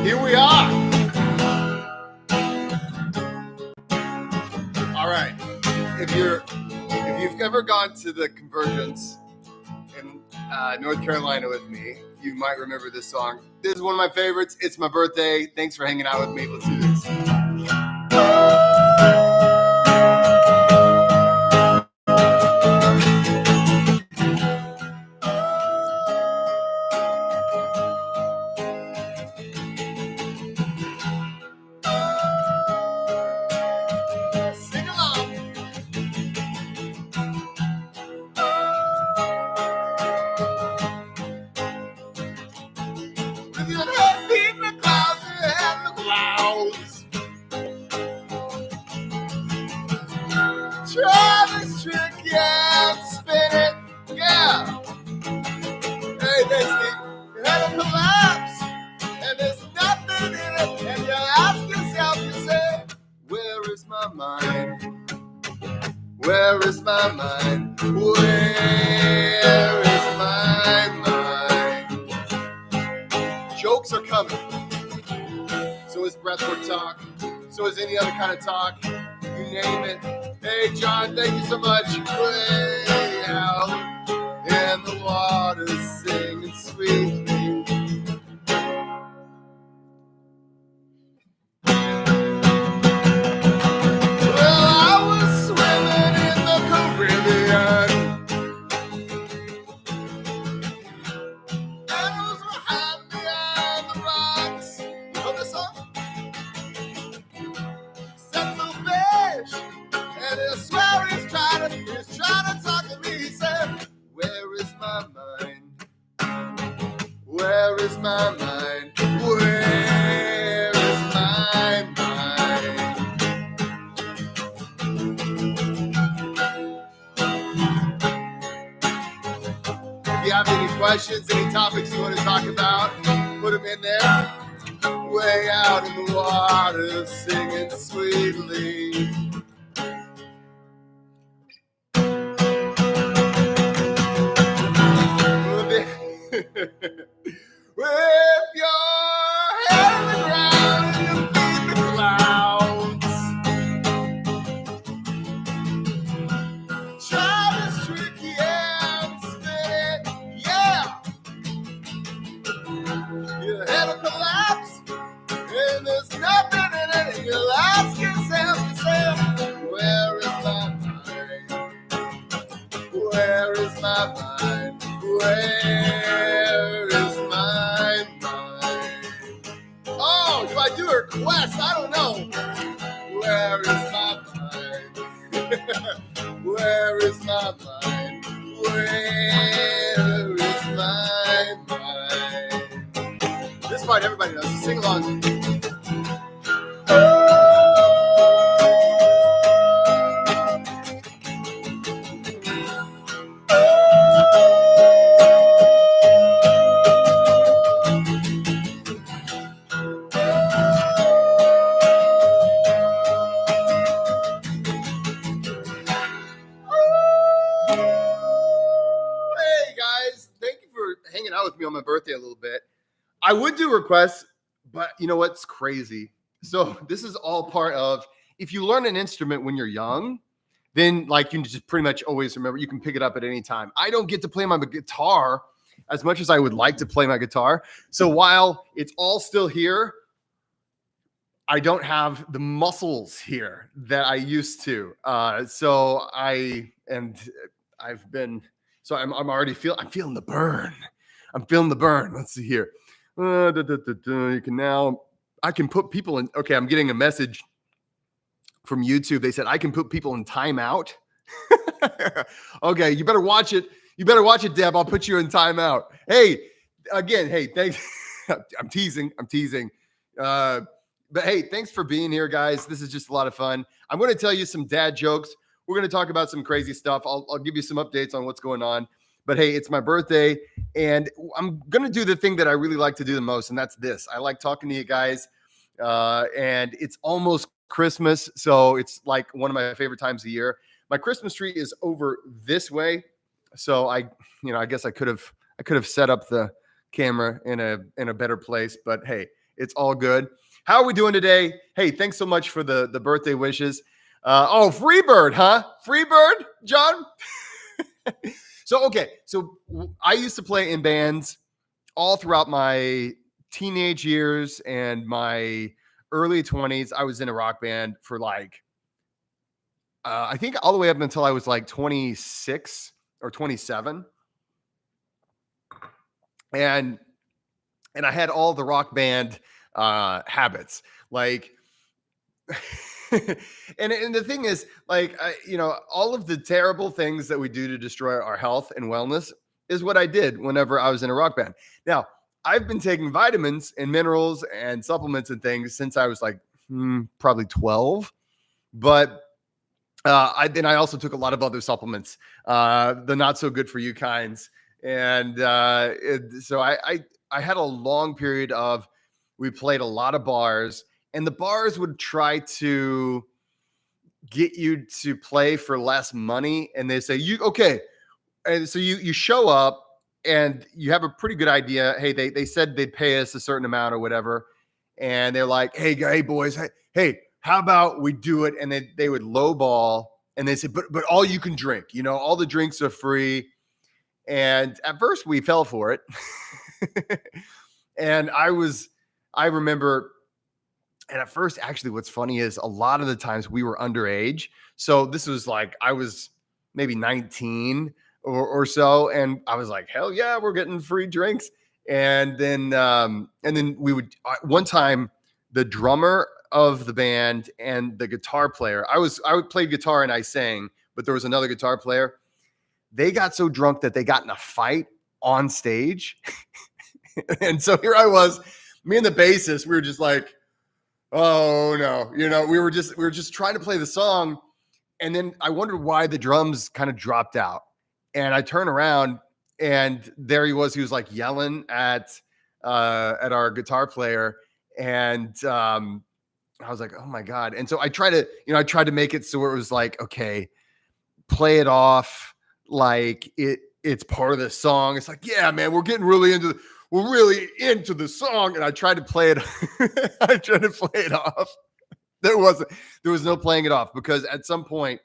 Here we are. All right. If you've ever gone to the Convergence in North Carolina with me, you might remember this song. This is one of my favorites. It's my birthday. Thanks for hanging out with me. Let's do this. Sing along. With your head in the clouds and the clouds. Travis trick, yeah, spin it, yeah. Hey, they see your head will collapse, and there's nothing in it, and you ask yourself, you say, where is my mind? Where is my mind? Where is my mind? Jokes are coming. So is breathwork talk. So is any other kind of talk. You name it. Hey, John, thank you so much. Way out in the water, singing sweetly. Well, I was swimming in the Caribbean, animals were hiding behind the rocks. You know this song? Except the fish, and I swear he's trying to talk to me. He said, where is my mind? Where is my mind? Where is my mind? If you have any questions, any topics you want to talk about, put them in there. Way out in the water, singing sweetly. With your head in the ground and your feet in the clouds. Travis tricky and spin it, yeah. Your head will collapse, and there's nothing in it, and you'll ask yourself, where is my mind? Where is my mind? Where is my mind? Oh, do I do a request? I don't know. Where is my mind? Where is my mind? Where is my mind? This part everybody knows. Sing along. Hanging out with me on my birthday a little bit. I would do requests, but you know what's crazy? So this is all part of, if you learn an instrument when you're young, then like you just pretty much always remember, you can pick it up at any time. I don't get to play my guitar as much as I would like to play my guitar. So while it's all still here, I don't have the muscles here that I used to. I'm feeling the burn. I'm feeling the burn. Let's see here. I can put people in. Okay, I'm getting a message from YouTube. They said I can put people in timeout. Okay, you better watch it. You better watch it, Deb. I'll put you in timeout. Hey, again, hey, thanks. I'm teasing. But hey, thanks for being here, guys. This is just a lot of fun. I'm going to tell you some dad jokes. We're going to talk about some crazy stuff. I'll give you some updates on what's going on. But hey, it's my birthday, and I'm going to do the thing that I really like to do the most, and that's this. I like talking to you guys, and it's almost Christmas, so it's like one of my favorite times of year. My Christmas tree is over this way, so I guess I could have set up the camera in a better place, but hey, It's all good. How are we doing today? Hey, thanks so much for the birthday wishes. Freebird, huh? Freebird, John? So I used to play in bands all throughout my teenage years and my early 20s. I was in a rock band for I think all the way up until I was like 26 or 27. And I had all the rock band habits. Like and the thing is, all of the terrible things that we do to destroy our health and wellness is what I did whenever I was in a rock band. Now, I've been taking vitamins and minerals and supplements and things since I was probably 12. But I also took a lot of other supplements, the not so good for you kinds. And so I had a long period of, we played a lot of bars, and the bars would try to get you to play for less money. And they say, and so you show up and you have a pretty good idea. Hey, they said they'd pay us a certain amount or whatever. And they're like, hey boys, hey, how about we do it? And they would lowball, and they said, but all you can drink, all the drinks are free. And at first we fell for it. And I remember, and at first, actually, what's funny is a lot of the times we were underage. So this was I was maybe 19 or so. And I was like, hell yeah, we're getting free drinks. And then we would, one time, the drummer of the band and the guitar player, I would play guitar and I sang, but there was another guitar player. They got so drunk that they got in a fight on stage. And so here I was, me and the bassist, we were just like, oh no, we were just trying to play the song. And then I wondered why the drums kind of dropped out. And I turn around and there he was yelling at our guitar player. And I was like, oh my God. And so I tried to make it so it was like, okay, play it off like it's part of the song. It's like, yeah, man, we're really into the song. And I tried to play it. I tried to play it off. There was no playing it off, because at some point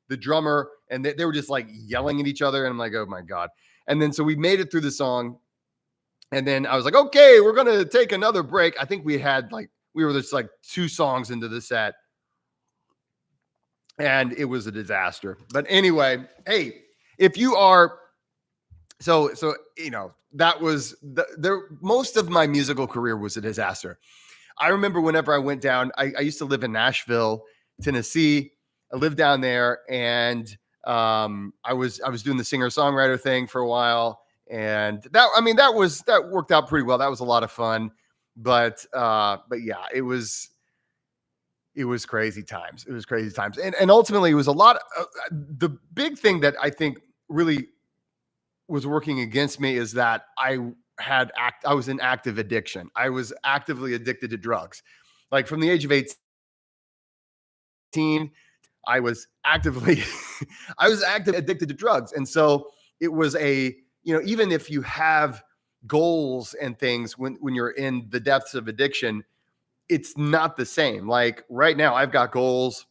the drummer and they were just yelling at each other. And I'm like, oh my God. And then, so we made it through the song. And then I was like, okay, we're going to take another break. I think we were just 2 songs into the set, and it was a disaster. But anyway, hey, if you are, so that was most of my musical career was a disaster. I remember whenever I went down, I used to live in Nashville, Tennessee. I lived down there, and I was doing the singer-songwriter thing for a while, and that worked out pretty well. That was a lot of fun, but yeah, it was crazy times. It was crazy times, and ultimately it was a lot. The big thing that I think really was working against me is that I was in active addiction. I was actively addicted to drugs. From the age of 18, I was actively addicted to drugs. And so it was even if you have goals and things when you're in the depths of addiction, it's not the same. Right now I've got goals,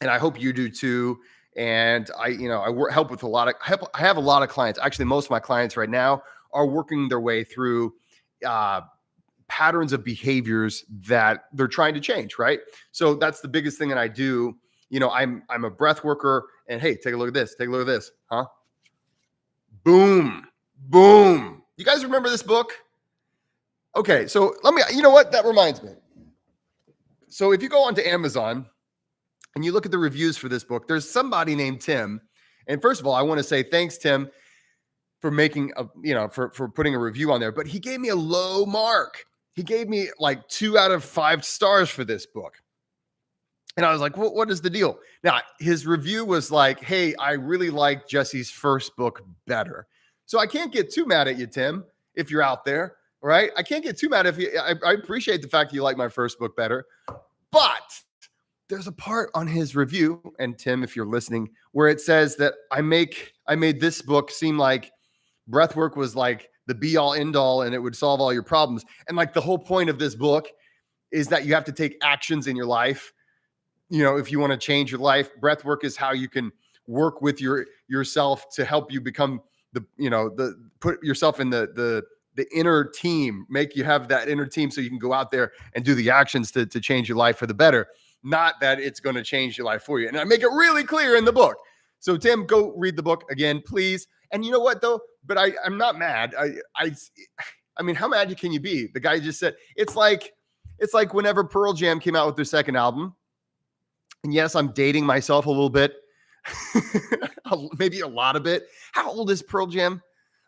and I hope you do too. And I help with I have a lot of clients. Actually, most of my clients right now are working their way through patterns of behaviors that they're trying to change. Right. So that's the biggest thing that I do. I'm a breath worker, and hey, take a look at this. Take a look at this. Huh? Boom, boom. You guys remember this book? Okay. So you know what? That reminds me. So if you go onto Amazon and you look at the reviews for this book, there's somebody named Tim. And first of all, I want to say thanks, Tim, for making for putting a review on there. But he gave me a low mark. He gave me 2 out of 5 stars for this book. And I was like, what is the deal? Now, his review was like, hey, I really like Jesse's first book better. So I can't get too mad at you, Tim, if you're out there, right? I can't get too mad if you, I appreciate the fact that you like my first book better. But there's a part on his review, and Tim, if you're listening, where it says that I made this book seem like breathwork was like the be all end all and it would solve all your problems. And like the whole point of this book is that you have to take actions in your life. If you want to change your life, breath work is how you can work with yourself to help you become put yourself in the inner team, make you have that inner team so you can go out there and do the actions to change your life for the better. Not that it's going to change your life for you. And I make it really clear in the book. So Tim, go read the book again, please. And you know what though? But I'm not mad. I mean, how mad can you be? The guy just said, it's like whenever Pearl Jam came out with their second album. And yes, I'm dating myself a little bit, maybe a lot of it. How old is Pearl Jam?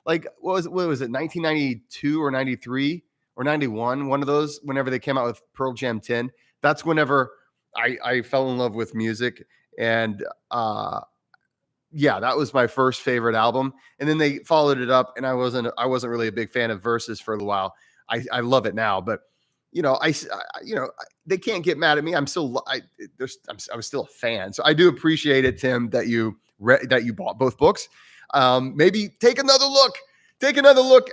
Like, what was it, 1992 or 93 or 91? One of those, whenever they came out with Pearl Jam 10, that's whenever I fell in love with music. And yeah, that was my first favorite album. And then they followed it up, and I wasn't really a big fan of Versus for a little while. I love it now, but they can't get mad at me. I was still a fan. So I do appreciate it, Tim, that you bought both books. Maybe take another look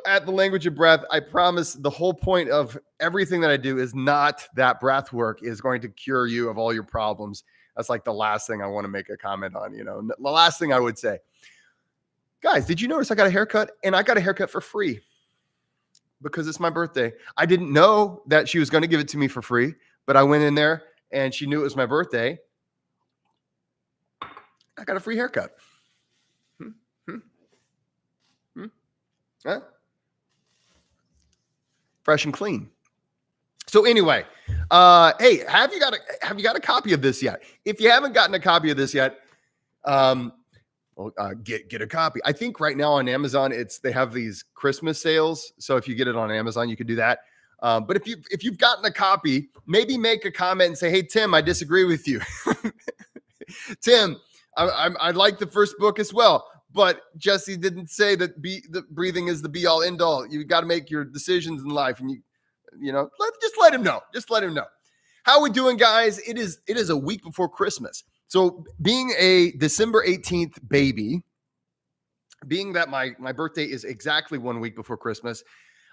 at The Language of Breath. I promise the whole point of everything that I do is not that breath work is going to cure you of all your problems. That's like the last thing I want to make a comment on, the last thing I would say. Guys, did you notice I got a haircut? And I got a haircut for free because it's my birthday. I didn't know that she was going to give it to me for free, but I went in there and she knew it was my birthday. I got a free haircut. Huh? Fresh and clean. So anyway, hey, have you got a copy of this yet? If you haven't gotten a copy of this yet, get a copy. I think right now on Amazon, they have these Christmas sales. So if you get it on Amazon, you could do that. But if you've gotten a copy, maybe make a comment and say, "Hey Tim, I disagree with you." Tim, I like the first book as well, but Jesse didn't say that the breathing is the be all end all. You got to make your decisions in life, and just let him know. Just let him know. How are we doing, guys? It is a week before Christmas. So being a December 18th baby, being that my birthday is exactly 1 week before Christmas,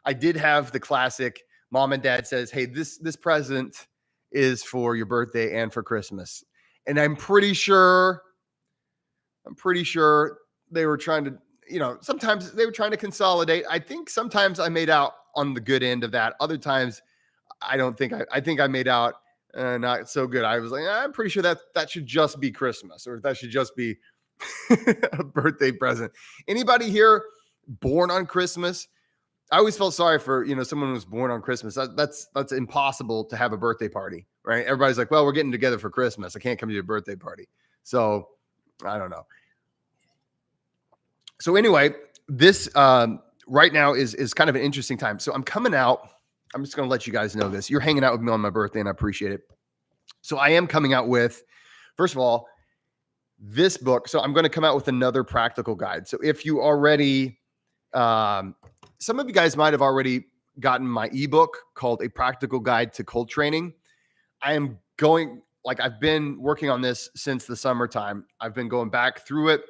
I did have the classic mom and dad says, "Hey, this present is for your birthday and for Christmas." And I'm pretty sure they were trying to, sometimes they were trying to consolidate. I think sometimes I made out on the good end of that. Other times I don't think I think I made out not so good. I was like, I'm pretty sure that should just be Christmas, or that should just be a birthday present. Anybody here born on Christmas? I always felt sorry for, someone who was born on Christmas. That's impossible to have a birthday party, right? Everybody's like, well, we're getting together for Christmas. I can't come to your birthday party. So I don't know. So anyway, this right now is kind of an interesting time. So I'm coming out. I'm just going to let you guys know this. You're hanging out with me on my birthday, and I appreciate it. So I am coming out with, first of all, this book. So I'm going to come out with another practical guide. So if you already, some of you guys might have already gotten my ebook called A Practical Guide to Cold Training. I've been working on this since the summertime. I've been going back through it,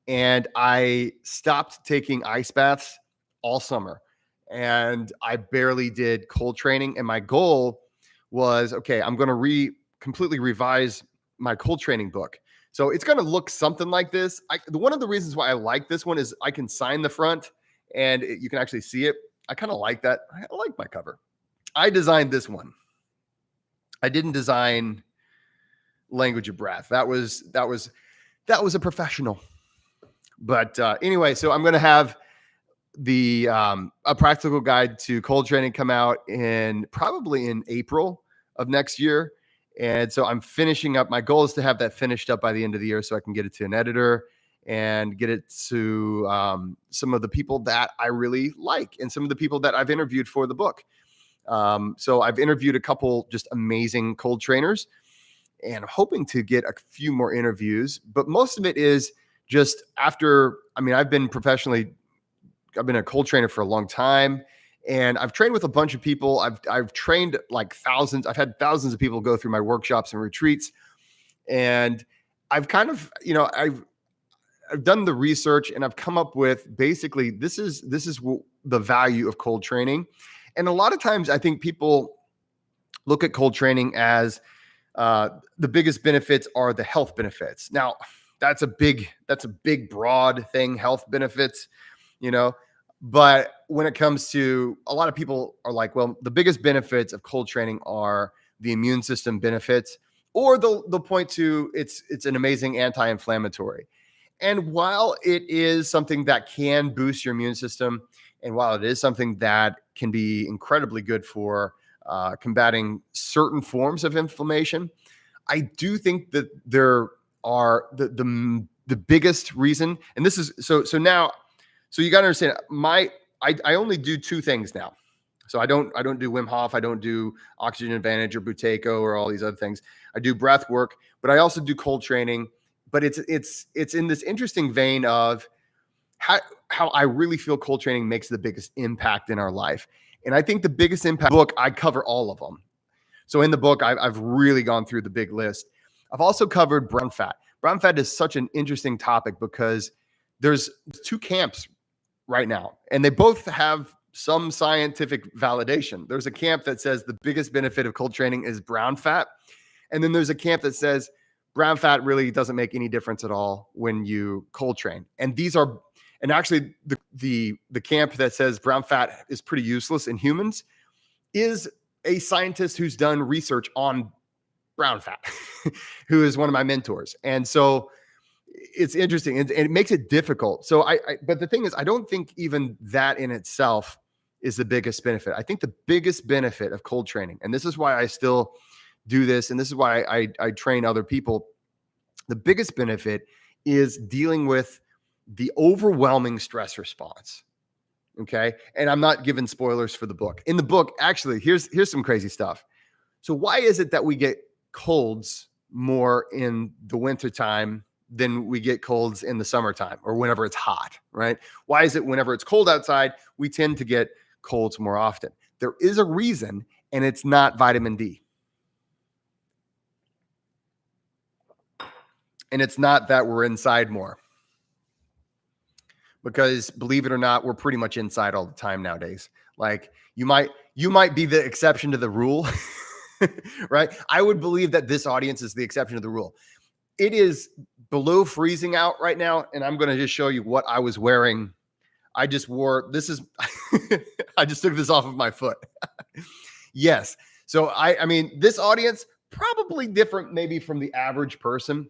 and I stopped taking ice baths all summer. And I barely did cold training. And my goal was, okay, I'm going to completely revise my cold training book. So it's going to look something like this. One of the reasons why I like this one is I can sign the front and you can actually see it. I kind of like that. I like my cover. I designed this one. I didn't design Language of Breath. That was a professional. But anyway, so I'm going to have a practical guide to cold training come out probably in April of next year. And so I'm finishing up. My goal is to have that finished up by the end of the year so I can get it to an editor and get it to some of the people that I really like and some of the people that I've interviewed for the book. So I've interviewed a couple just amazing cold trainers, and I'm hoping to get a few more interviews, but most of it is just I've been a cold trainer for a long time, and I've trained with a bunch of people. I've trained like thousands. I've had thousands of people go through my workshops and retreats, and I've kind of, I've done the research, and I've come up with basically this is the value of cold training. And a lot of times I think people look at cold training as the biggest benefits are the health benefits. Now, that's a big broad thing, health benefits, you know. But when it comes to, a lot of people are like, well, the biggest benefits of cold training are the immune system benefits, or they'll point to it's an amazing anti-inflammatory. And while it is something that can boost your immune system, and while it is something that can be incredibly good for combating certain forms of inflammation, I do think that there are the biggest reason, and this is so now. So you got to understand, I only do two things now. So I don't do Wim Hof, I don't do Oxygen Advantage or Buteyko or all these other things. I do breath work, but I also do cold training. But it's in this interesting vein of how I really feel cold training makes the biggest impact in our life. And I think the biggest impact book, I cover all of them. So in the book, I've really gone through the big list. I've also covered brown fat. Brown fat is such an interesting topic because there's two camps right now, and they both have some scientific validation. There's a camp that says the biggest benefit of cold training is brown fat. And then there's a camp that says brown fat really doesn't make any difference at all when you cold train. And actually the camp that says brown fat is pretty useless in humans is a scientist who's done research on brown fat, who is one of my mentors. And so it's interesting, and it makes it difficult. So but the thing is, I don't think even that in itself is the biggest benefit. I think the biggest benefit of cold training, and this is why I still do this, and this is why I train other people, the biggest benefit is dealing with the overwhelming stress response. Okay. And I'm not giving spoilers for the book. In the book, actually, here's some crazy stuff. So why is it that we get colds more in the wintertime than we get colds in the summertime or whenever it's hot, right? Why is it whenever it's cold outside, we tend to get colds more often? There is a reason, and it's not vitamin D. And it's not that we're inside more. Because believe it or not, we're pretty much inside all the time nowadays. Like you might be the exception to the rule, right? I would believe that this audience is the exception to the rule. It is below freezing out right now, and I'm going to just show you what I was wearing. I just wore, this is, I just took this off of my foot. Yes. So I mean, this audience, probably different maybe from the average person,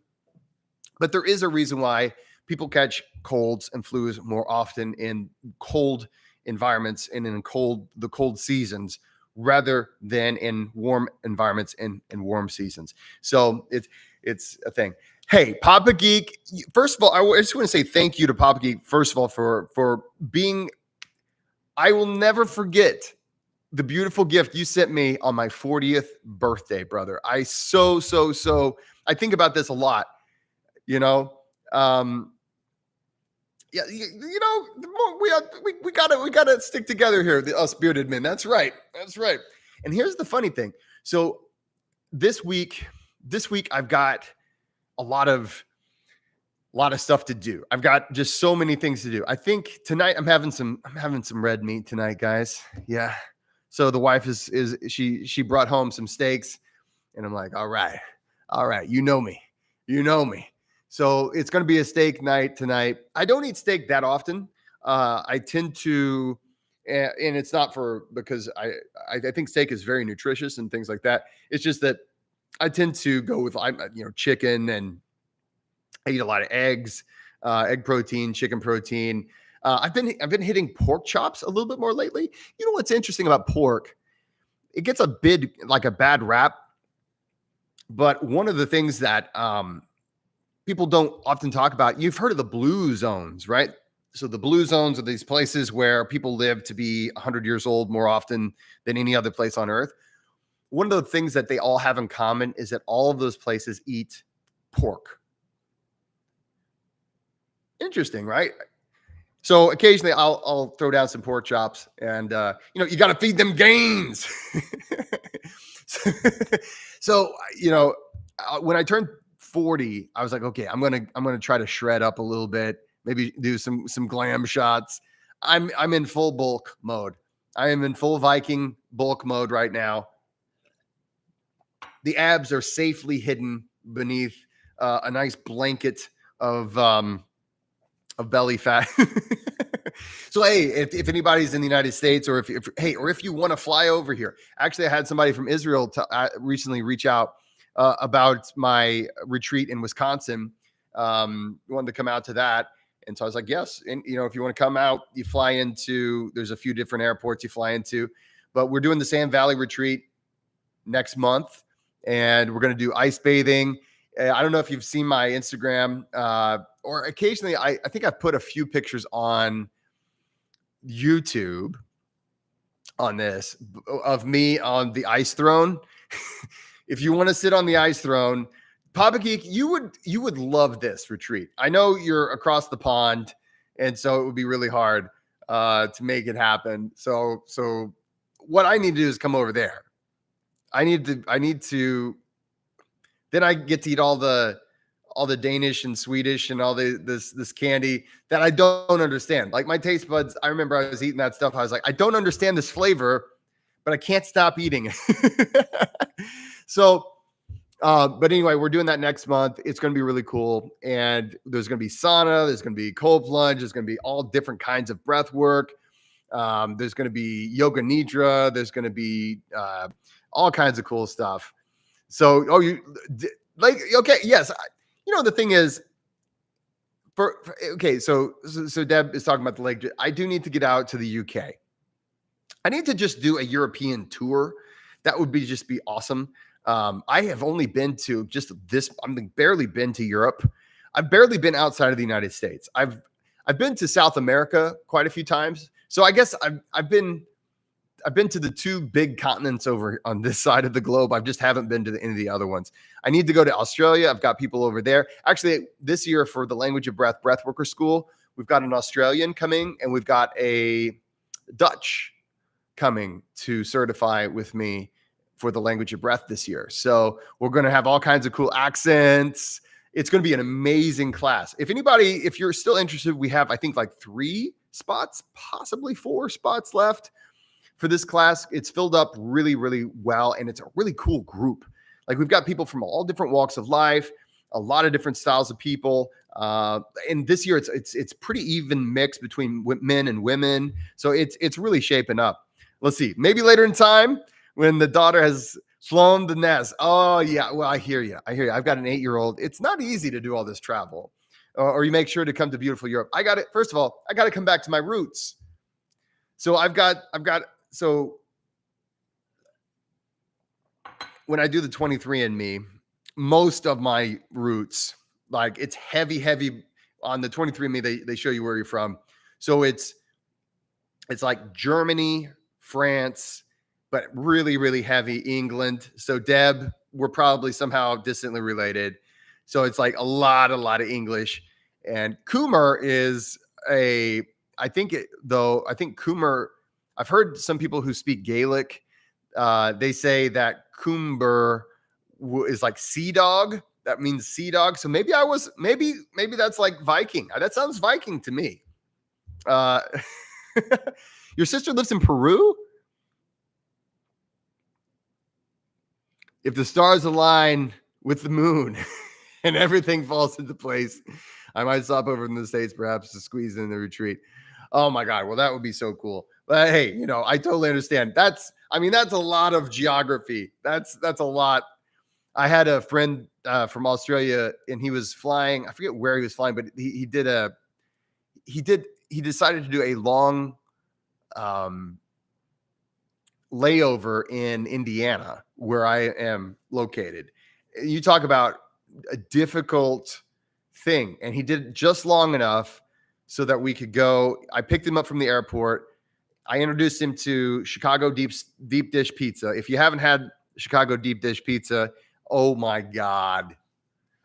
but there is a reason why people catch colds and flus more often in cold environments and in the cold seasons rather than in warm environments and warm seasons. So it's a thing. Hey, Papa Geek, first of all, I just want to say thank you to Papa Geek, first of all, for being, I will never forget the beautiful gift you sent me on my 40th birthday, brother. I I think about this a lot, you know. Yeah, you know, we gotta stick together here, us bearded men. That's right. And here's the funny thing. So this week I've got a lot of stuff to do. I've got just so many things to do. I think tonight I'm having some red meat tonight, guys. Yeah. So the wife she brought home some steaks, and I'm like, all right, you know me. So it's going to be a steak night tonight. I don't eat steak that often. I tend to, and it's not because I think steak is very nutritious and things like that. It's just that I tend to go with, chicken, and I eat a lot of eggs, egg protein, chicken protein. I've been hitting pork chops a little bit more lately. You know what's interesting about pork? It gets a bad rap, but one of the things that people don't often talk about, you've heard of the blue zones, right? So the blue zones are these places where people live to be 100 years old more often than any other place on earth. One of the things that they all have in common is that all of those places eat pork. Interesting, right? So occasionally I'll throw down some pork chops, and you got to feed them gains. So when I turned 40, I was like, okay, I'm gonna try to shred up a little bit, maybe do some glam shots. I'm in full bulk mode. I am in full Viking bulk mode right now. The abs are safely hidden beneath a nice blanket of belly fat. So hey, if anybody's in the United States, or if you want to fly over here, actually, I had somebody from Israel recently reach out about my retreat in Wisconsin. Wanted to come out to that, and so I was like, yes, and if you want to come out, you fly into. There's a few different airports you fly into, but we're doing the Sand Valley retreat next month, and we're going to do ice bathing. I don't know if you've seen my Instagram, or occasionally I think I've put a few pictures on YouTube on this of me on the ice throne. If you want to sit on the ice throne, Papa Geek, you would love this retreat. I know you're across the pond, and so it would be really hard to make it happen. So what I need to do is come over there. I need to. Then I get to eat all the Danish and Swedish and all this candy that I don't understand. Like my taste buds, I remember I was eating that stuff. I was like, I don't understand this flavor, but I can't stop eating it. So, but anyway, we're doing that next month. It's going to be really cool. And there's going to be sauna. There's going to be cold plunge. There's going to be all different kinds of breath work. There's going to be yoga nidra. There's going to be all kinds of cool stuff. So, okay, yes. The thing is, so Deb is talking about the lake. I do need to get out to the UK. I need to just do a European tour. That would be awesome. I have only been to just this. I'm barely been to Europe. I've barely been outside of the United States. I've been to South America quite a few times. So I guess I've been to the two big continents over on this side of the globe. I just haven't been to any of the other ones. I need to go to Australia. I've got people over there. Actually, this year for the Language of Breath Breathworker School, we've got an Australian coming, and we've got a Dutch coming to certify with me for the Language of Breath this year. So we're going to have all kinds of cool accents. It's going to be an amazing class. If you're still interested, we have, I think, like 3 spots, possibly 4 spots left for this class. It's filled up really, really well, and it's a really cool group. Like we've got people from all different walks of life, a lot of different styles of people. And this year it's pretty even mix between men and women. So it's really shaping up. Let's see. Maybe later in time when the daughter has flown the nest. Oh yeah. Well, I hear you. I've got an 8-year-old. It's not easy to do all this travel. Or you make sure to come to beautiful Europe. First of all, I got to come back to my roots. So so when I do the 23andMe, most of my roots, like it's heavy on the 23andMe. They show you where you're from. So it's like Germany, France, but really, really heavy England. So Deb, we're probably somehow distantly related. So it's like a lot of English. And Coomer is I think Coomer, I've heard some people who speak Gaelic. They say that Coomber is like sea dog. That means sea dog. So maybe that's like Viking. That sounds Viking to me. Your sister lives in Peru? If the stars align with the moon and everything falls into place, I might stop over in the States perhaps to squeeze in the retreat. Oh my God. Well, that would be so cool. But hey, I totally understand. That's a lot of geography. That's a lot. I had a friend from Australia, and he was flying. I forget where he was flying, but he decided to do a long layover in Indiana, where I am located. You talk about a difficult thing, and he did it just long enough so that we could go. I picked him up from the airport. I introduced him to Chicago deep dish pizza. If you haven't had Chicago deep dish pizza, oh my God.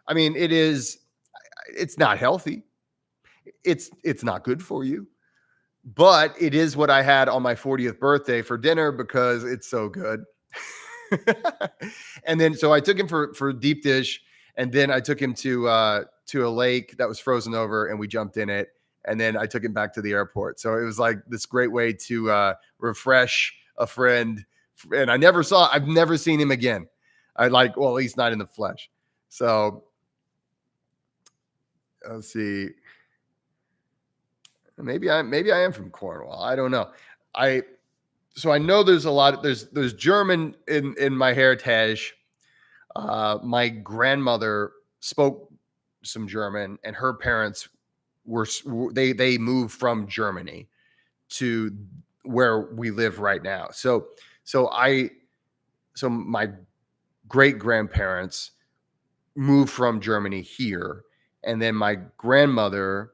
I mean, it's not healthy. It's not good for you, but it is what I had on my 40th birthday for dinner because it's so good. And then, so I took him for deep dish, and then I took him to a lake that was frozen over, and we jumped in it. and then I took him back to the airport. So it was like this great way to refresh a friend. And I've never seen him again. Well, at least not in the flesh. So let's see. Maybe I am from Cornwall. I don't know. So I know there's a lot. There's German in my heritage. My grandmother spoke some German, and her parents they moved from Germany to where we live right now. So my great grandparents moved from Germany here, and then my grandmother,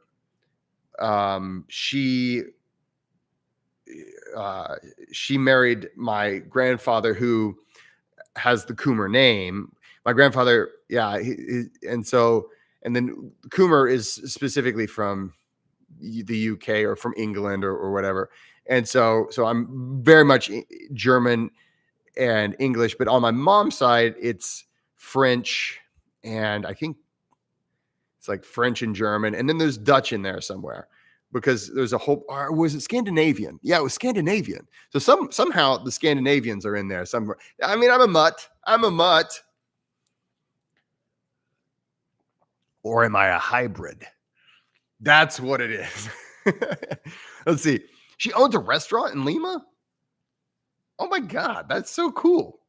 she married my grandfather, who has the Coomer name. My grandfather, and then Coomer is specifically from the UK or from England or whatever. And so I'm very much German and English, but on my mom's side, it's French, and I think it's like French and German, and then there's Dutch in there somewhere, because there's a whole, or was it Scandinavian? Yeah, it was Scandinavian. So somehow the Scandinavians are in there somewhere. I mean, I'm a mutt. Or am I a hybrid? That's what it is. Let's see. She owns a restaurant in Lima. Oh my God, that's so cool.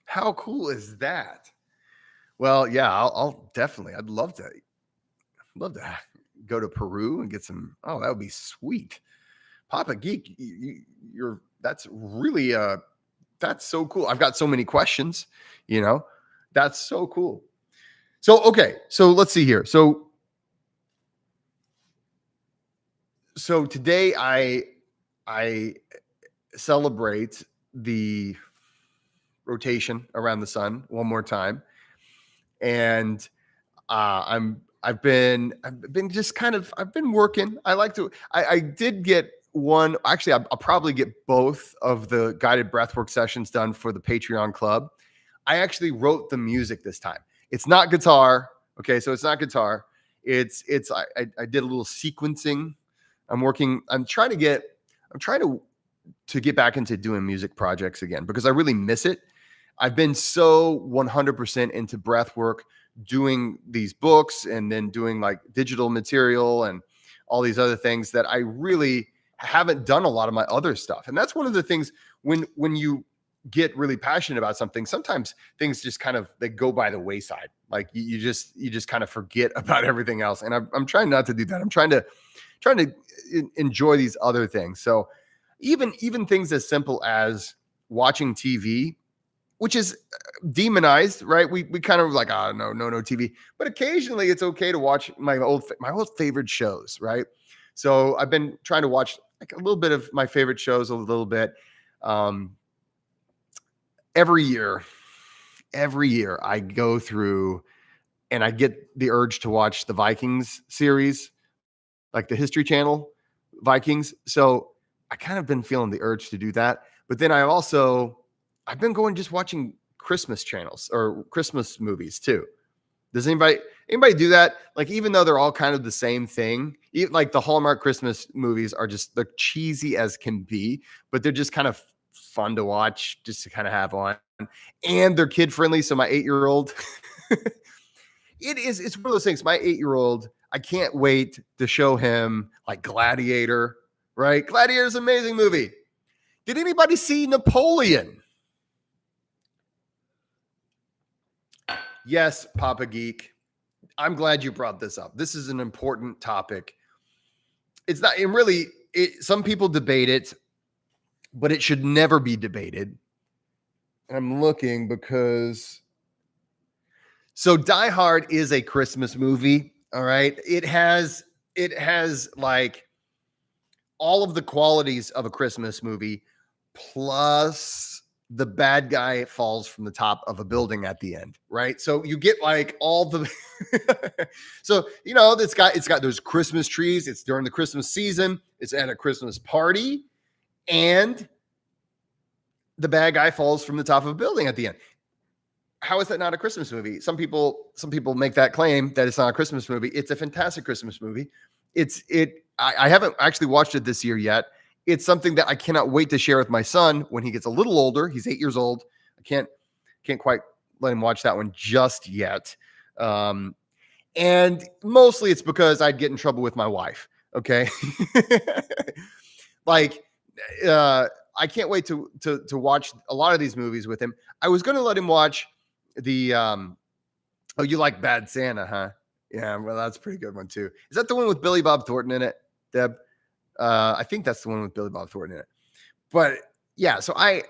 How cool is that? Well, yeah, I'll definitely. I'd love to go to Peru and get some. Oh, that would be sweet. Papa Geek, that's really that's so cool. I've got so many questions, That's so cool. So okay, so let's see here. So today I celebrate the rotation around the sun one more time, and I've been just kind of, I've been working. I did get one. Actually, I'll probably get both of the guided breathwork sessions done for the Patreon club. I actually wrote the music this time. It's not guitar. Okay, so it's not guitar. I did a little sequencing. I'm trying to get back into doing music projects again, because I really miss it. I've been so 100% into breath work, doing these books and then doing like digital material and all these other things, that I really haven't done a lot of my other stuff. And that's one of the things, when you get really passionate about something, sometimes things just kind of, they go by the wayside. Like you just kind of forget about everything else. And I'm trying not to do that. I'm trying to enjoy these other things. So even things as simple as watching TV, which is demonized, right? We kind of like, oh, no TV, but occasionally it's okay to watch my old favorite shows, right? So I've been trying to watch like a little bit of my favorite shows, a little bit. Every year I go through and I get the urge to watch the Vikings series, like the History Channel Vikings. So I kind of been feeling the urge to do that. But then I've been going just watching Christmas channels or Christmas movies too. Does anybody do that? Like, even though they're all kind of the same thing, like the Hallmark Christmas movies they're cheesy as can be, but they're just kind of fun to watch, just to kind of have on, and they're kid friendly. So my 8-year-old, it's one of those things. My 8-year-old, I can't wait to show him like Gladiator, right? Gladiator is an amazing movie. Did anybody see Napoleon? Yes, Papa Geek. I'm glad you brought this up. This is an important topic. It's not, some people debate it, but it should never be debated. I'm looking because Die Hard is a Christmas movie. All right. It has like all of the qualities of a Christmas movie, plus the bad guy falls from the top of a building at the end, right? So you get like all the so it's got those Christmas trees, it's during the Christmas season, it's at a Christmas party, and the bad guy falls from the top of a building at the end. how is that not a Christmas movie? Some people make that claim that it's not a Christmas movie. It's a fantastic Christmas movie. I haven't actually watched it this year yet. It's something that I cannot wait to share with my son when he gets a little older. He's 8 years old. I can't quite let him watch that one just yet. And mostly it's because I'd get in trouble with my wife. Okay. Like, I can't wait to watch a lot of these movies with him. I was going to let him watch the, oh, you like Bad Santa, huh? Yeah, well, that's a pretty good one too. Is that the one with Billy Bob Thornton in it, Deb? I think that's the one with Billy Bob Thornton in it. But yeah, so I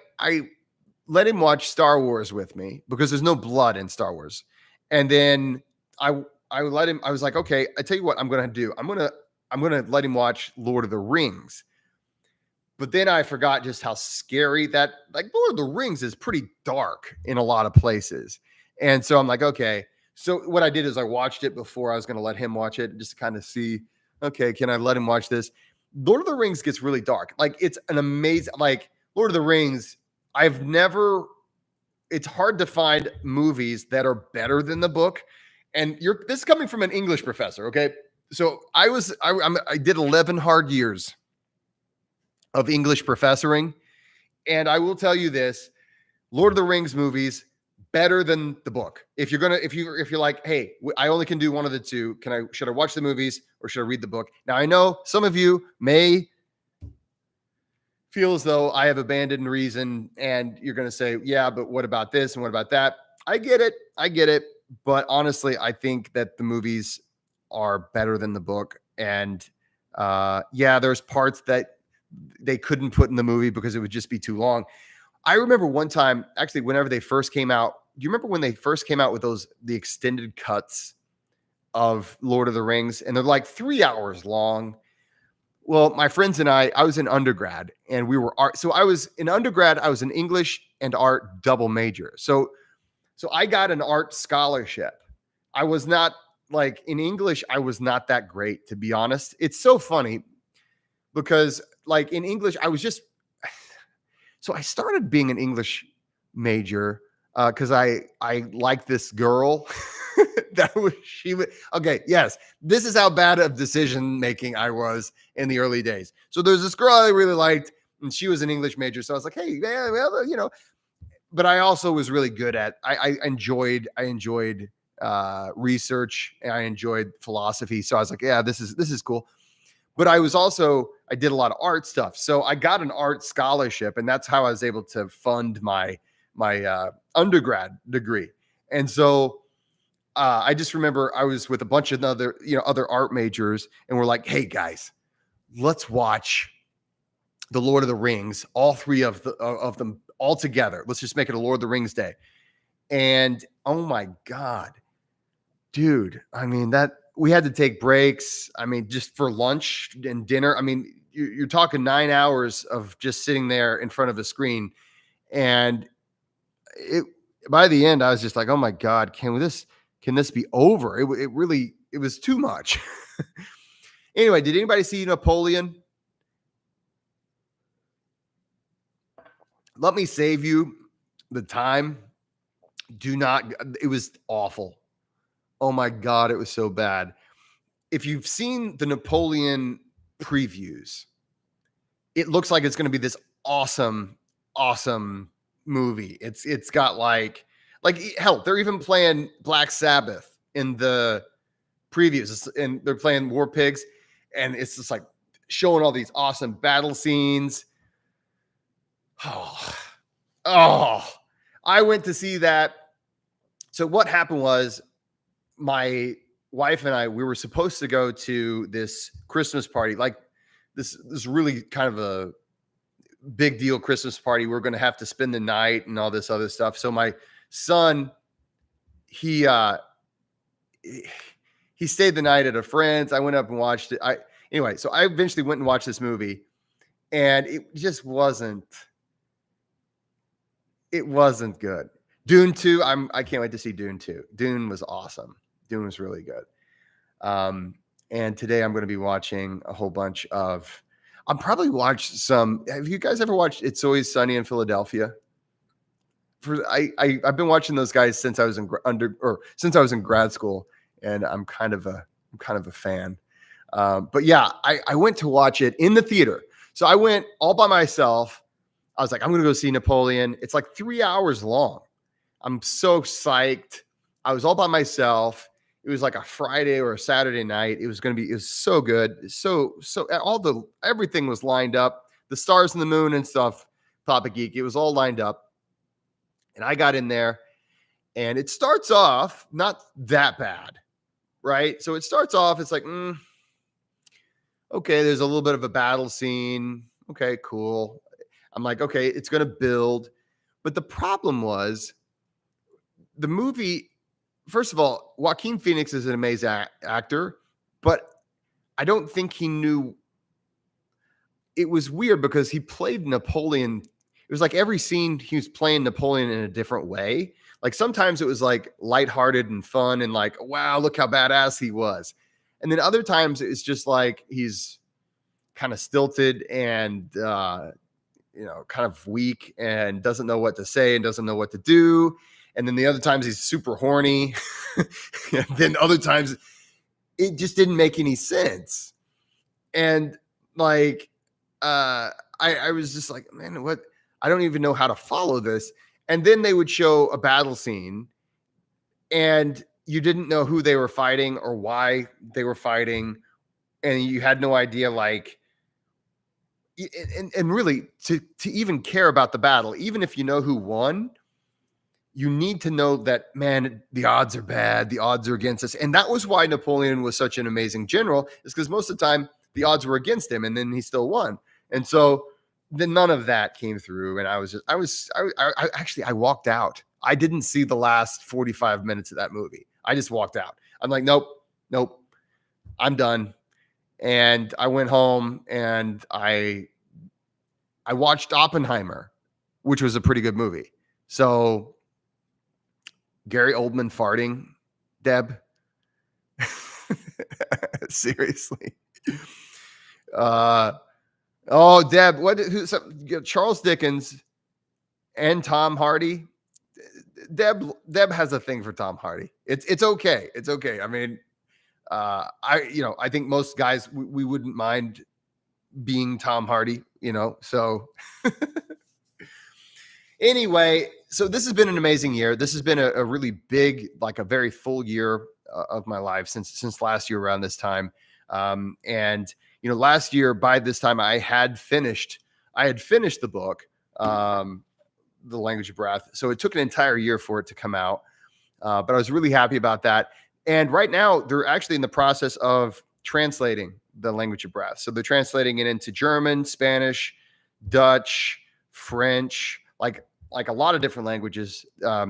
let him watch Star Wars with me because there's no blood in Star Wars. And then I let him, I was like, okay, I tell you what I'm going to do. I'm going to let him watch Lord of the Rings. But then I forgot just how scary that, like, Lord of the Rings is pretty dark in a lot of places. And so I'm like, okay. So what I did is I watched it before I was going to let him watch it, just to kind of see, okay, can I let him watch this? Lord of the Rings gets really dark. Like, it's an amazing, like, Lord of the Rings, it's hard to find movies that are better than the book. And this is coming from an English professor, okay? So I did 11 hard years of English professoring, and I will tell you this: Lord of the Rings movies better than the book. If you're like, hey, I only can do one of the two, should I watch the movies or should I read the book? Now I know some of you may feel as though I have abandoned reason, and you're going to say, yeah, but what about this and what about that? I get it, but honestly, I think that the movies are better than the book, and yeah, there's parts that they couldn't put in the movie because it would just be too long. I remember one time, actually, whenever they first came out, do you remember when they first came out with the extended cuts of Lord of the Rings? And they're like 3 hours long. Well, my friends and I was in undergrad, and we were art. So I was in undergrad, I was an English and art double major. So I got an art scholarship. I was not, like, in English, I was not that great, to be honest. It's so funny because, like, in English, so I started being an English major because I liked this girl. Okay, yes, this is how bad of decision making I was in the early days. So there's this girl I really liked, and she was an English major. So I was like, hey, yeah, well, but I also was really good at, I enjoyed research, and I enjoyed philosophy. So I was like, yeah, this is cool. But I did a lot of art stuff. So I got an art scholarship, and that's how I was able to fund my undergrad degree. And so I just remember I was with a bunch of other art majors, and we're like, hey guys, let's watch the Lord of the Rings, all three of them all together. Let's just make it a Lord of the Rings day. And oh my God, dude, I mean, that we had to take breaks. I mean, just for lunch and dinner. I mean, you're talking 9 hours of just sitting there in front of a screen. And by the end, I was just like, oh my God, can this be over? It was too much. Anyway, did anybody see Napoleon? Let me save you the time. It was awful. Oh my God, it was so bad. If you've seen the Napoleon previews, it looks like it's going to be this awesome movie. It's got like hell, they're even playing Black Sabbath in the previews, and they're playing War Pigs, and it's just like showing all these awesome battle scenes. Oh, I went to see that. So what happened was, my wife and we were supposed to go to this Christmas party, like this really kind of a big deal Christmas party. We're going to have to spend the night and all this other stuff. So my son, he stayed the night at a friend's. I went up and watched it. Anyway, so I eventually went and watched this movie, and it just wasn't good. Dune 2, I can't wait to see Dune 2. Dune was awesome. Dune was really good. And today I'm going to be watching a whole bunch of, I'll probably watch some. Have you guys ever watched It's Always Sunny in Philadelphia? I've been watching those guys since I was in since I was in grad school, and I'm kind of a fan. But yeah, I went to watch it in the theater. So I went all by myself. I was like, I'm going to go see Napoleon. It's like 3 hours long. I'm so psyched. I was all by myself. It was like a Friday or a Saturday night. It was so good. So everything was lined up. The stars and the moon and stuff, Papa Geek. It was all lined up. And I got in there, and it starts off not that bad, right? So it starts off, it's like, okay, there's a little bit of a battle scene. Okay, cool. I'm like, okay, it's going to build. But the problem was the movie, first of all, Joaquin Phoenix is an amazing actor, but I don't think he knew. It was weird because he played Napoleon. It was like every scene he was playing Napoleon in a different way. Like sometimes it was like lighthearted and fun and like, wow, look how badass he was. And then other times it's just like he's kind of stilted and kind of weak and doesn't know what to say and doesn't know what to do. And then the other times he's super horny. And then other times it just didn't make any sense. And like I was just like, man, what? I don't even know how to follow this. And then they would show a battle scene and you didn't know who they were fighting or why they were fighting. And you had no idea, like, and really to even care about the battle, even if you know who won, you need to know that, man, the odds are bad. The odds are against us. And that was why Napoleon was such an amazing general, is because most of the time the odds were against him and then he still won. And so then none of that came through. And I walked out. I didn't see the last 45 minutes of that movie. I just walked out. I'm like, nope, I'm done. And I went home and I watched Oppenheimer, which was a pretty good movie. So Gary Oldman farting, Deb. Seriously. Deb, Charles Dickens and Tom Hardy. Deb has a thing for Tom Hardy. It's okay. It's okay. I mean, I think most guys we wouldn't mind being Tom Hardy, so anyway, so this has been an amazing year. This has been a really big, like a very full year of my life since last year around this time. And last year by this time I had finished the book, The Language of Breath. So it took an entire year for it to come out. But I was really happy about that. And right now they're actually in the process of translating The Language of Breath. So they're translating it into German, Spanish, Dutch, French, like a lot of different languages.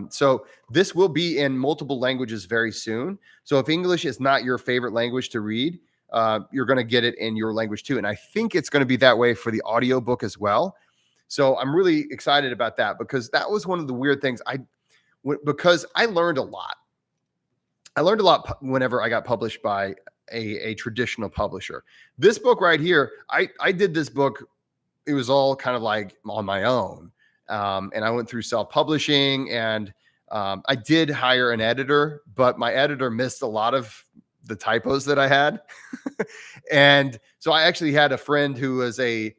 So this will be in multiple languages very soon. So if English is not your favorite language to read, you're going to get it in your language too. And I think it's going to be that way for the audiobook as well. So I'm really excited about that, because that was one of the weird things because I learned a lot. I learned a lot whenever I got published by a traditional publisher. This book right here, I did this book. It was all kind of like on my own. And I went through self-publishing, and I did hire an editor, but my editor missed a lot of the typos that I had. And so I actually had a friend who was a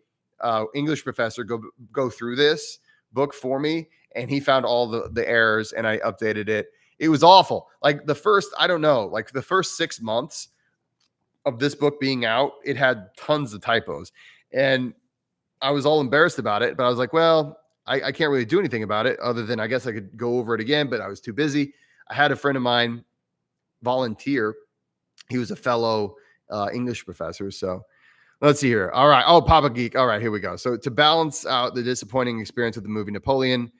English professor go through this book for me, and he found all the errors, and I updated it. It was awful. Like the first 6 months of this book being out, it had tons of typos, and I was all embarrassed about it, but I was like, well, I can't really do anything about it other than I guess I could go over it again, but I was too busy. I had a friend of mine volunteer. He was a fellow English professor. So let's see here. All right. Oh, Papa Geek. All right, here we go. So to balance out the disappointing experience with the movie Napoleon,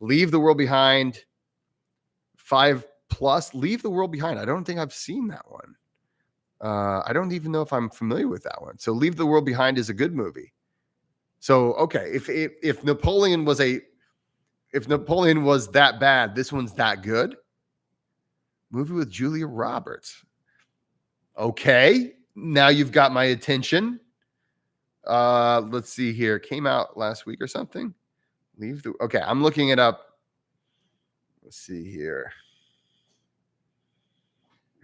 Leave the World Behind, 5+, Leave the World Behind. I don't think I've seen that one. I don't even know if I'm familiar with that one. So Leave the World Behind is a good movie. So, okay, if Napoleon was that bad, this one's that good. Movie with Julia Roberts. Okay, now you've got my attention. Let's see here. Came out last week or something. Okay, I'm looking it up. Let's see here.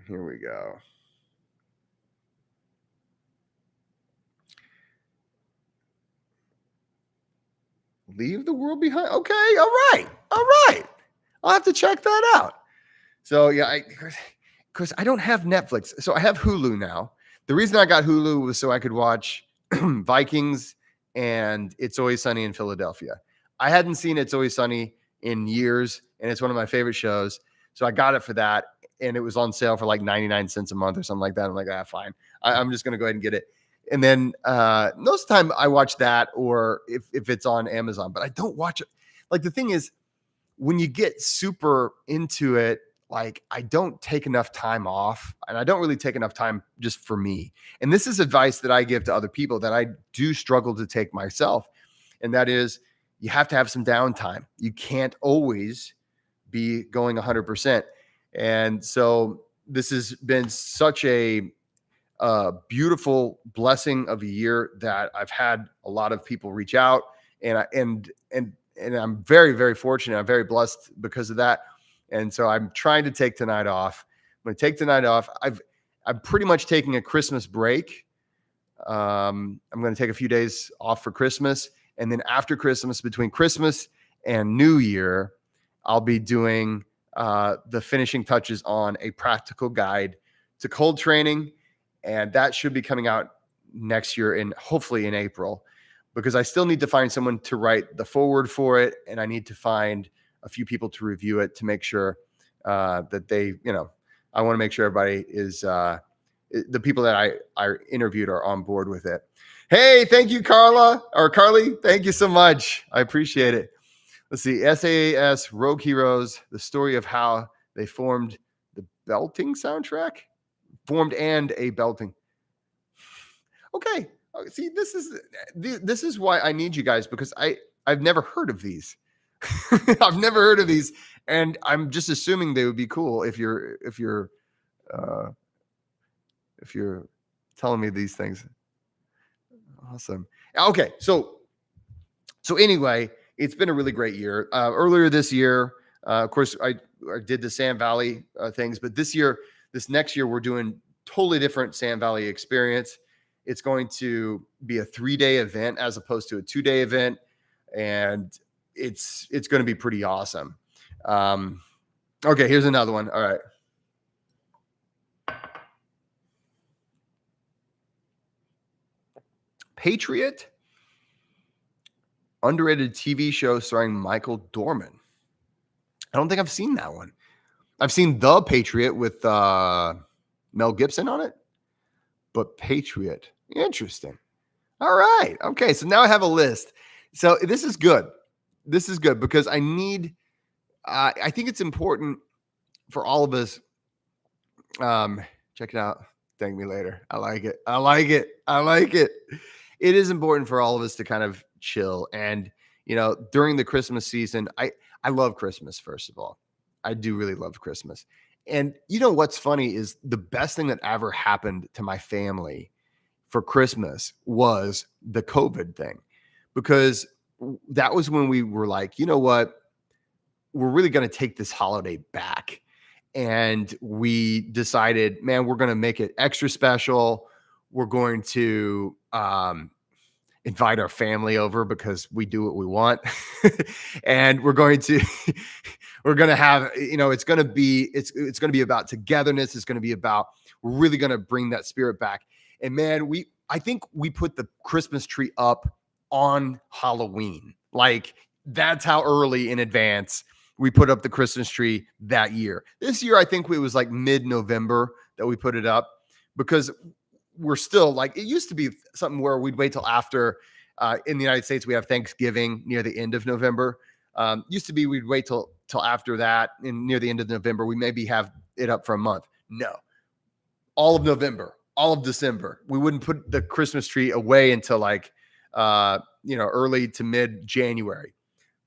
Here we go. Leave the World Behind. Okay, all right. I'll have to check that out. So yeah, because I don't have Netflix, so I have Hulu now. The reason I got Hulu was so I could watch Vikings and It's Always Sunny in Philadelphia. I hadn't seen It's Always Sunny in years, and it's one of my favorite shows. So I got it for that, and it was on sale for like 99 cents a month or something like that. I'm like, fine. I'm just gonna go ahead and get it. And then most of the time I watch that, or if it's on Amazon, but I don't watch it. Like the thing is, when you get super into it, like I don't take enough time off, and I don't really take enough time just for me. And this is advice that I give to other people that I do struggle to take myself. And that is, you have to have some downtime. You can't always be going 100%. And so this has been such a beautiful blessing of a year that I've had a lot of people reach out, and I'm very, very fortunate. I'm very blessed because of that. And so I'm trying to take tonight off. I'm going to take tonight off. I'm pretty much taking a Christmas break. I'm going to take a few days off for Christmas. And then after Christmas, between Christmas and New Year, I'll be doing the finishing touches on a practical guide to cold training. And that should be coming out next year, hopefully in April, because I still need to find someone to write the foreword for it. And I need to find a few people to review it to make sure that they, I want to make sure everybody is, the people that I interviewed are on board with it. Hey, thank you, Carly. Thank you so much. I appreciate it. Let's see. SaaS Rogue Heroes, the story of how they formed the belting soundtrack. Formed and a belting. Okay. See, this is why I need you guys, because I've never heard of these. I've never heard of these, and I'm just assuming they would be cool if you're telling me these things. Awesome. Okay, so anyway, it's been a really great year. Earlier this year, of course, I did the Sand Valley things, but this next year, we're doing totally different Sand Valley experience. It's going to be a 3-day event as opposed to a 2-day event, and it's going to be pretty awesome. Okay, here's another one. All right. Patriot, underrated TV show starring Michael Dorman. I don't think I've seen that one. I've seen The Patriot with Mel Gibson on it, but Patriot, interesting. All right. Okay, so now I have a list. So this is good. This is good because I think it's important for all of us. Check it out. Thank me later. I like it. It is important for all of us to kind of chill. And, during the Christmas season, I love Christmas, first of all. I do really love Christmas. And what's funny is the best thing that ever happened to my family for Christmas was the COVID thing, because that was when we were like, you know what, we're really going to take this holiday back. And we decided, man, we're going to make it extra special. We're going to invite our family over because we do what we want. And we're going to have, it's going to be about togetherness. It's going to be about, we're really going to bring that spirit back. And man, I think we put the Christmas tree up on Halloween. Like, that's how early in advance we put up the Christmas tree that year. This year, I think it was like mid-November that we put it up, because we're still like, it used to be something where we'd wait till after, in the United States, we have Thanksgiving near the end of November. Used to be we'd wait till after that, and near the end of November, we maybe have it up for a month. No, all of November, all of December. We wouldn't put the Christmas tree away until like, early to mid-January.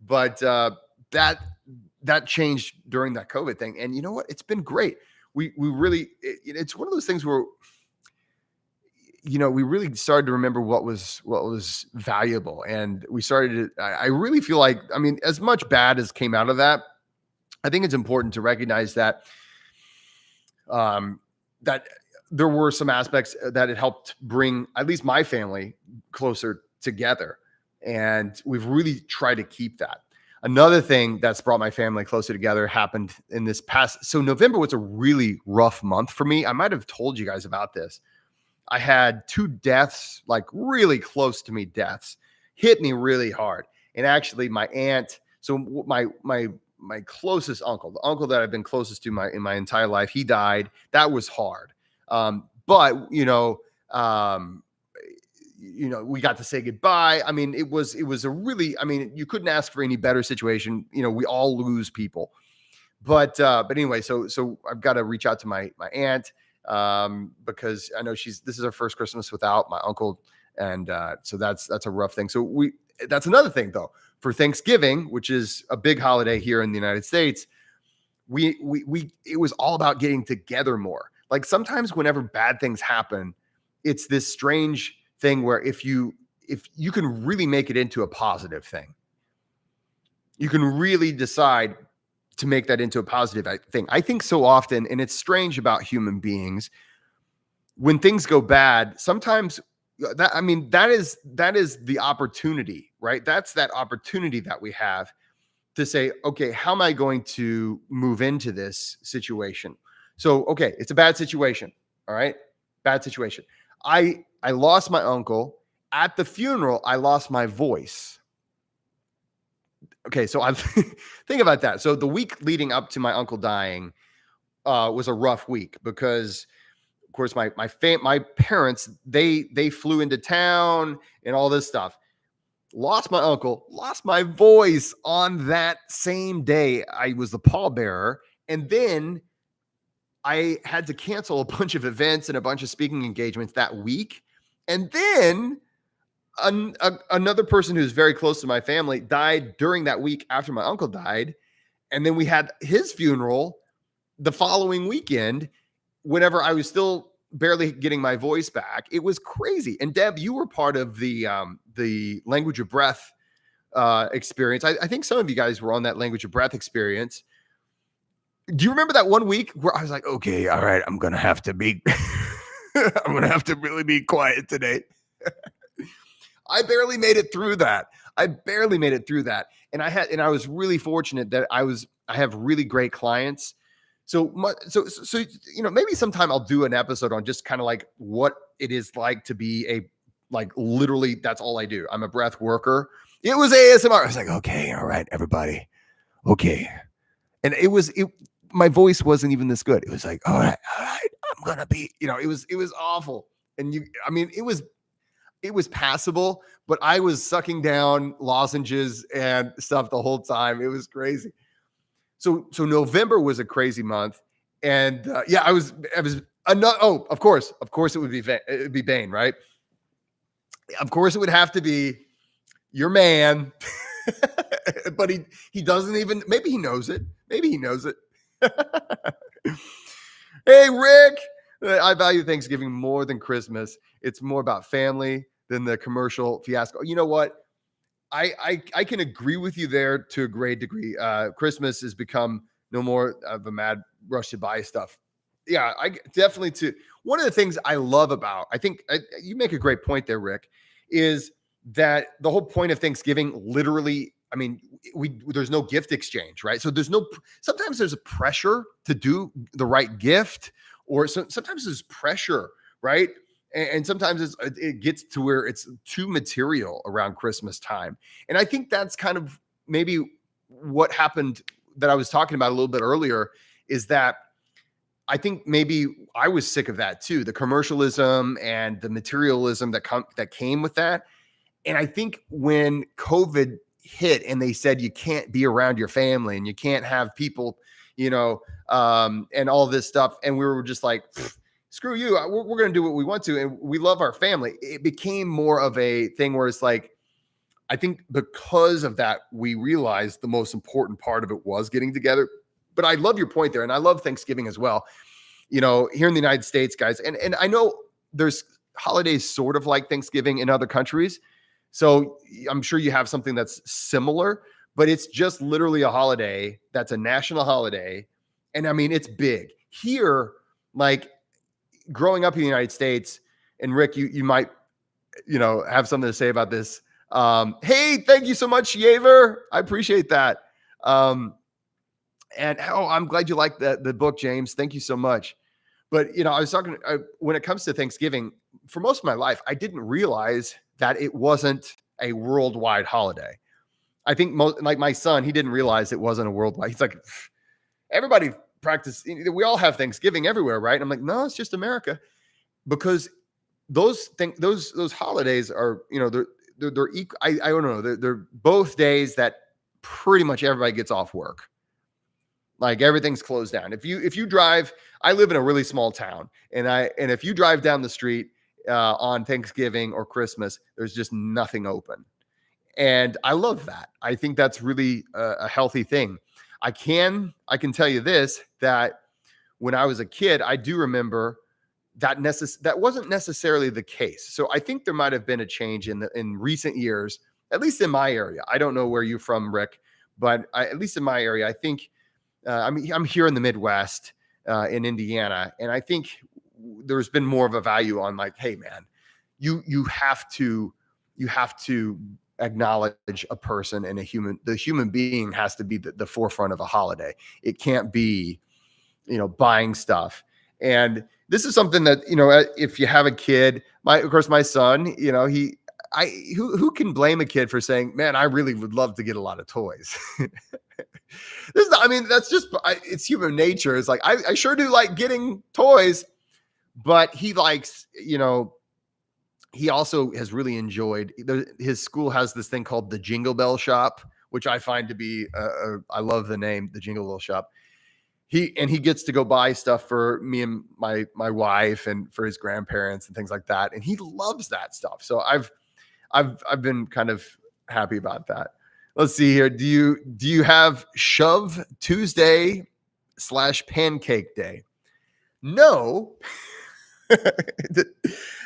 But that changed during that COVID thing. And you know what? It's been great. We really, it's one of those things where, we really started to remember what was valuable. And we started to, I really feel like, I mean, as much bad as came out of that, I think it's important to recognize that that there were some aspects that it helped bring at least my family closer together, and we've really tried to keep that. Another thing that's brought my family closer together happened in this past. So November was a really rough month for me. I might have told you guys about this. I had two deaths, like really close to me deaths, hit me really hard. And actually, my aunt, so my closest uncle, the uncle that I've been closest to in my entire life, he died. That was hard. But we got to say goodbye. I mean, it was a really, I mean, you couldn't ask for any better situation. We all lose people, but anyway, so I've got to reach out to my aunt, because I know this is her first Christmas without my uncle. And, so that's a rough thing. So that's another thing though, for Thanksgiving, which is a big holiday here in the United States. It was all about getting together more. Like sometimes whenever bad things happen, it's this strange thing where if you can really make it into a positive thing, you can really decide to make that into a positive thing. I think so often, and it's strange about human beings, when things go bad, sometimes that is the opportunity, right? That's that opportunity that we have to say, okay, how am I going to move into this situation? So, okay, it's a bad situation. All right. Bad situation. I lost my uncle. At the funeral, I lost my voice. Okay, so I think about that. So the week leading up to my uncle dying was a rough week because, of course, my parents they flew into town and all this stuff. Lost my uncle, lost my voice on that same day. I was the pallbearer, and then I had to cancel a bunch of events and a bunch of speaking engagements that week. And then another person who's very close to my family died during that week after my uncle died. And then we had his funeral the following weekend whenever I was still barely getting my voice back. It was crazy. And Deb, you were part of the Language of Breath experience. I think some of you guys were on that Language of Breath experience. Do you remember that one week where I was like, okay, all right, I'm going to have to be, I'm going to have to really be quiet today. I barely made it through that. And I was really fortunate that I have really great clients. So maybe sometime I'll do an episode on just kind of like what it is like to be literally, that's all I do. I'm a breath worker. It was ASMR. I was like, okay, all right, everybody. Okay. And my voice wasn't even this good. It was like, all right, I'm going to be, it was awful. And it was passable, but I was sucking down lozenges and stuff the whole time. It was crazy. So November was a crazy month. And I was of course it would be Bane, right? Of course it would have to be your man. But he doesn't even, maybe he knows it. Hey, Rick, I value Thanksgiving more than Christmas. It's more about family than the commercial fiasco. You know what? I can agree with you there to a great degree. Christmas has become no more of a mad rush to buy stuff. Yeah, I definitely one of the things I love about, I think you make a great point there, Rick, is that the whole point of Thanksgiving, literally, there's no gift exchange, right? So sometimes there's a pressure to do the right gift, or sometimes there's pressure, right? And sometimes it gets to where it's too material around Christmas time. And I think that's kind of maybe what happened that I was talking about a little bit earlier, is that I think maybe I was sick of that too, the commercialism and the materialism that came with that. And I think when COVID hit and they said you can't be around your family and you can't have people, and all this stuff, and we were just like, screw you, we're going to do what we want to, and we love our family. It became more of a thing where it's like, I think because of that, we realized the most important part of it was getting together. But I love your point there, and I love Thanksgiving as well. Here in the United States, guys, and I know there's holidays sort of like Thanksgiving in other countries, so I'm sure you have something that's similar. but it's just literally a holiday that's a national holiday. And I mean, it's big here. Like growing up in the United States, and Rick, you might, have something to say about this. Hey, thank you so much, Yaver. I appreciate that. And I'm glad you liked the book, James. Thank you so much. But I was talking when it comes to Thanksgiving, for most of my life, I didn't realize that it wasn't a worldwide holiday. I think like my son, he didn't realize it wasn't a worldwide. He's like, everybody practice. We all have Thanksgiving everywhere, right? And I'm like, no, it's just America, because those holidays are, they're equal. I don't know. They're both days that pretty much everybody gets off work. Like everything's closed down. If you drive, I live in a really small town, and if you drive down the street on Thanksgiving or Christmas, there's just nothing open. And I love that. I think that's really a healthy thing. I can tell you this, that when I was a kid, I do remember that wasn't necessarily the case. So I think there might have been a change in recent years, at least in my area. I don't know where you're from, Rick, but at least in my area, I think, I'm here in the Midwest, in Indiana, and I think there's been more of a value on like, hey man, you have to acknowledge a person and the human being has to be the forefront of a holiday. It can't be, buying stuff. And this is something that, if you have a kid, of course, my son, who can blame a kid for saying, man, I really would love to get a lot of toys. That's just, it's human nature. It's like, I sure do like getting toys, but he likes, he also has really enjoyed his school has this thing called the Jingle Bell Shop, which I find to be, I love the name, the Jingle Bell Shop. He gets to go buy stuff for me and my wife and for his grandparents and things like that. And he loves that stuff. So I've been kind of happy about that. Let's see here. Do you have Shove Tuesday / Pancake Day? No.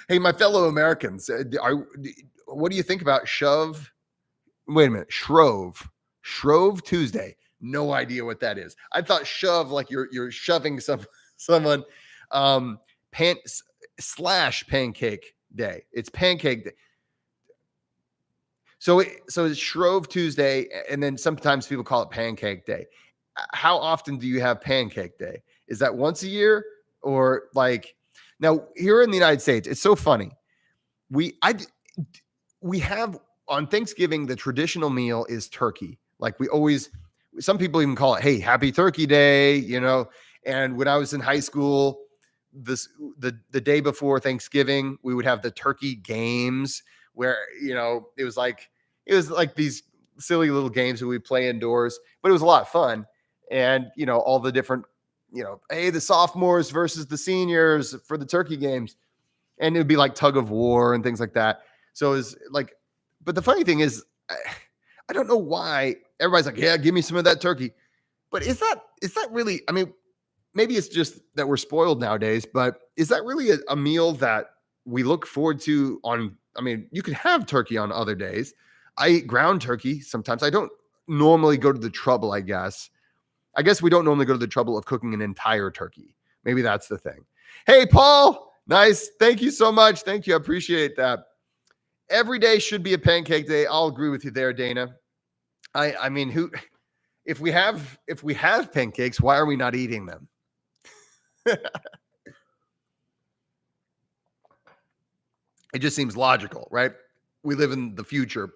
Hey, my fellow Americans, what do you think about Shove? Wait a minute. Shrove Tuesday. No idea what that is. I thought shove like you're shoving someone. Pancake Day. It's Pancake Day. So it's Shrove Tuesday, and then sometimes people call it Pancake Day. How often do you have Pancake Day? Is that once a year, or like now here in the United States? It's so funny. We have on Thanksgiving, the traditional meal is turkey. Like some people even call it, hey, Happy Turkey Day, And when I was in high school, the day before Thanksgiving, we would have the turkey games where, it was like these silly little games that we play indoors, but it was a lot of fun. And, all the different, hey, the sophomores versus the seniors for the turkey games. And it would be like tug of war and things like that. So it was like, but the funny thing is, I don't know why everybody's like, yeah, give me some of that turkey. But is that really, maybe it's just that we're spoiled nowadays, but is that really a meal that we look forward to you can have turkey on other days. I eat ground turkey sometimes. I don't normally go to the trouble, I guess. We don't normally go to the trouble of cooking an entire turkey. Maybe that's the thing. Hey, Paul, nice. Thank you so much. Thank you. I appreciate that. Every day should be a pancake day. I'll agree with you there, Dana. If we have pancakes, why are we not eating them? It just seems logical, right? We live in the future.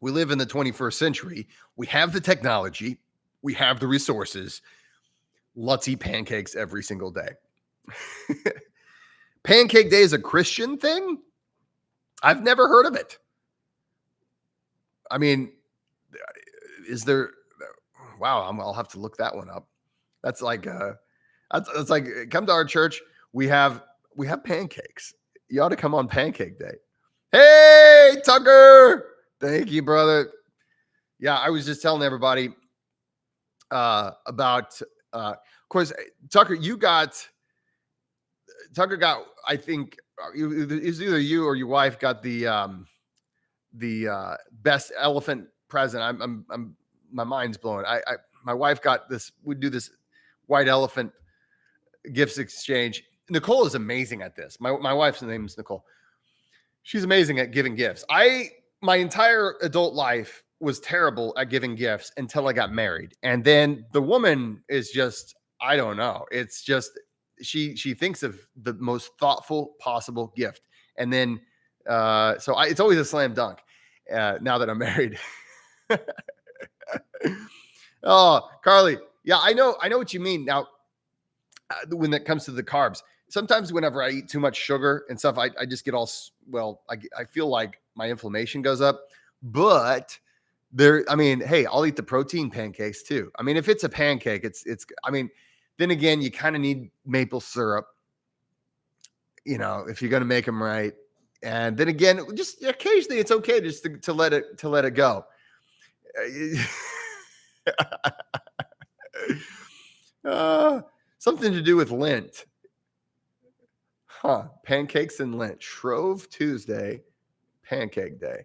We live in the 21st century. We have the technology. We have the resources. Let's eat pancakes every single day. Pancake Day is a Christian thing? I've never heard of it. Is there? Wow, I'll have to look that one up. That's like, that's like, come to our church. We have pancakes. You ought to come on Pancake Day. Hey, Tucker. Thank you, brother. Yeah, I was just telling everybody about, of course, Tucker got, I think it was either you or your wife got the best elephant present. I'm my mind's blown. My wife got this. We do this white elephant gifts exchange. Nicole is amazing at this. My wife's name is Nicole. She's amazing at giving gifts. My entire adult life was terrible at giving gifts until I got married. And then the woman is just, I don't know. It's just, she thinks of the most thoughtful possible gift. And then, it's always a slam dunk now that I'm married. Oh, Carly. Yeah, I know what you mean. Now, when it comes to the carbs, sometimes whenever I eat too much sugar and stuff, I just get all, I feel like my inflammation goes up. But hey, I'll eat the protein pancakes too. I mean, if it's a pancake, then again, you kind of need maple syrup, if you're going to make them right. And then again, just occasionally it's okay just to let it go. Something to do with Lent. Pancakes and Lent. Shrove Tuesday, Pancake Day.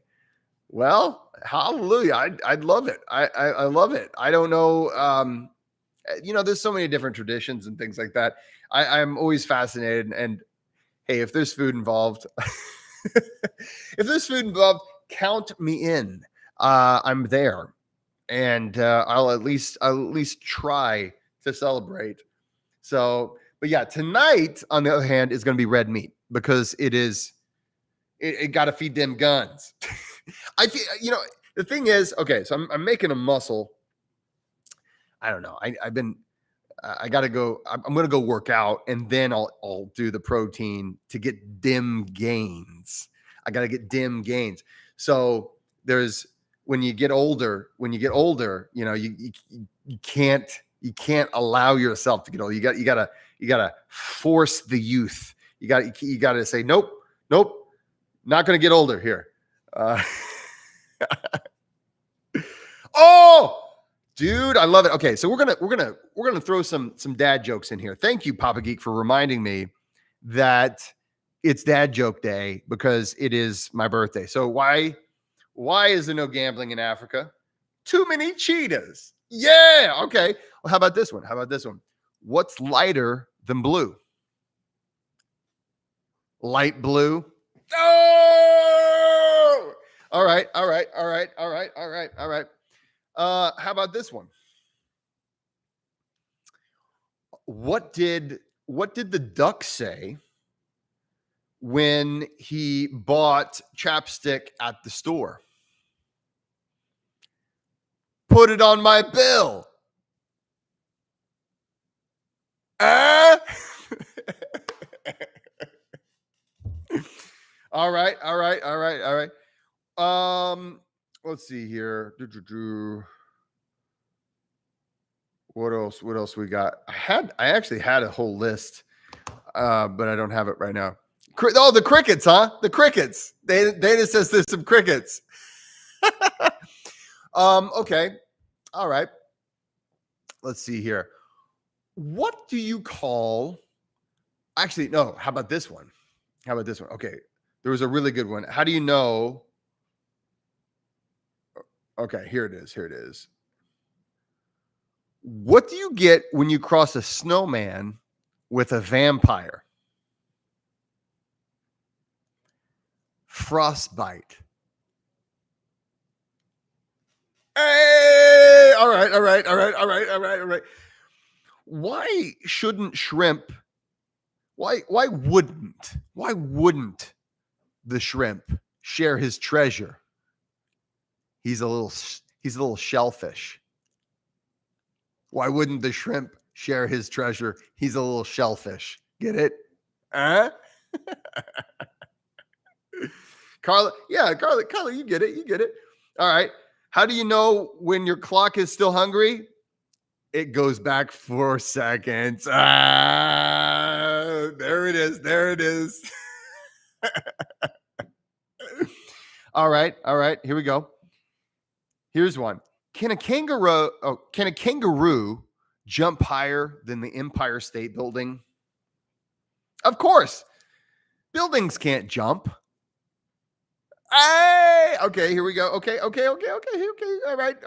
Well, hallelujah. I'd love it. I love it. I don't know. There's so many different traditions and things like that. I'm always fascinated. And hey, if there's food involved, count me in. I'm there. And I'll at least try to celebrate. So, but yeah, tonight, on the other hand, is going to be red meat because it got to feed them guns. I feel, the thing is, okay, so I'm making a muscle. I don't know. I got to go. I'm going to go work out and then I'll do the protein to get dim gains. I got to get dim gains. So when you get older, you can't allow yourself to get old. You got to force the youth. You got to say, nope, not going to get older here. Oh, dude, I love it. Okay, so we're gonna throw some dad jokes in here. Thank you, Papa Geek, for reminding me that it's Dad Joke Day because it is my birthday. So why is there no gambling in Africa? Too many cheetahs. Yeah. Okay. Well, how about this one? What's lighter than blue? Light blue. Oh! All right. How about this one? What did the duck say when he bought chapstick at the store? Put it on my bill. All right. Let's see here. What else we got? I actually had a whole list, but I don't have it right now. Oh, the crickets, huh? The crickets. Dana says there's some crickets. Okay. All right. Let's see here. What do you call? Actually, no. How about this one? Okay. There was a really good one. How do you know? Okay, here it is. What do you get when you cross a snowman with a vampire? Frostbite. Hey! All right. Why shouldn't shrimp? Why wouldn't the shrimp share his treasure? He's a little shellfish. Why wouldn't the shrimp share his treasure? He's a little shellfish. Get it? Carla, you get it. All right. How do you know when your clock is still hungry? It goes back 4 seconds. There it is. All right. Here we go. Here's one. Can a kangaroo jump higher than the Empire State Building? Of course. Buildings can't jump. Hey, okay, here we go. Okay. All right.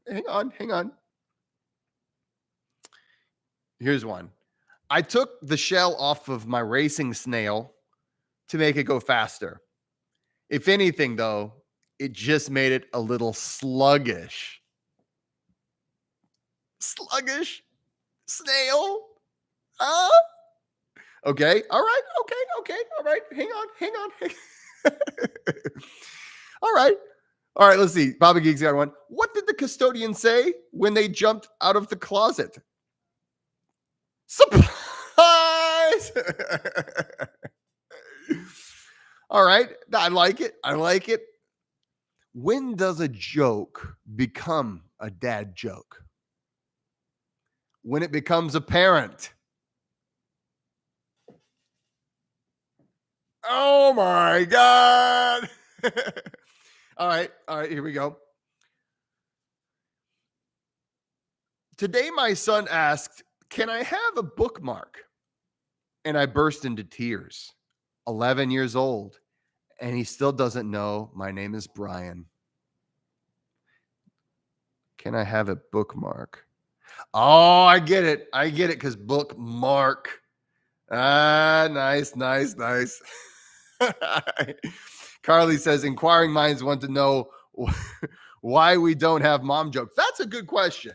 Hang on. Here's one. I took the shell off of my racing snail to make it go faster. If anything, though, it just made it a little sluggish. Sluggish snail? Huh? Okay. All right. Okay. All right. Hang on. All right. All right. Let's see. Bobby Geeks got one. What did the custodian say when they jumped out of the closet? Surprise! All right. I like it. When does a joke become a dad joke? When it becomes apparent. Oh my God. All right. Here we go. Today, my son asked, "Can I have a bookmark?" And I burst into tears. 11 years old, and he still doesn't know my name is Brian. Can I have a bookmark? Oh, I get it. Because bookmark. Ah, nice. Carly says, inquiring minds want to know why we don't have mom jokes. That's a good question.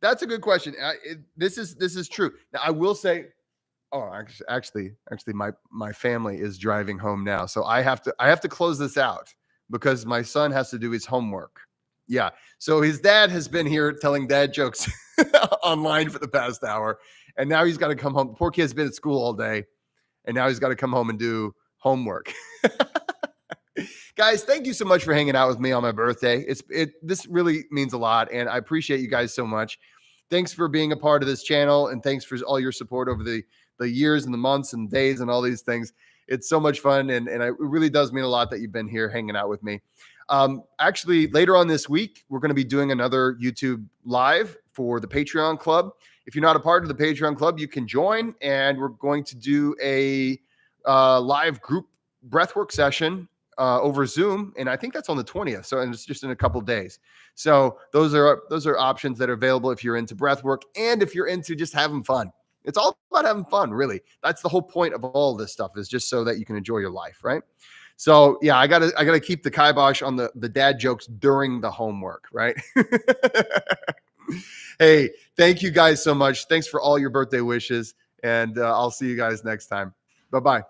This is true. Now, I will say, actually, my family is driving home now, so I have to close this out because my son has to do his homework. Yeah. So his dad has been here telling dad jokes online for the past hour, and now he's got to come home. The poor kid's been at school all day, and now he's got to come home and do homework. Guys, thank you so much for hanging out with me on my birthday. This really means a lot, and I appreciate you guys so much. Thanks for being a part of this channel, and thanks for all your support over the years and the months and days and all these things. It's so much fun, and it really does mean a lot that you've been here hanging out with me. Actually, later on this week, we're going to be doing another YouTube live for the Patreon Club. If you're not a part of the Patreon Club, you can join, and we're going to do a live group breathwork session over Zoom, and I think that's on the 20th. So, and it's just in a couple days. So those are options that are available if you're into breathwork and if you're into just having fun. It's all about having fun, really. That's the whole point of all this stuff, is just so that you can enjoy your life, right? So yeah, I gotta keep the kibosh on the dad jokes during the homework, right? Hey, thank you guys so much. Thanks for all your birthday wishes, and I'll see you guys next time. Bye-bye.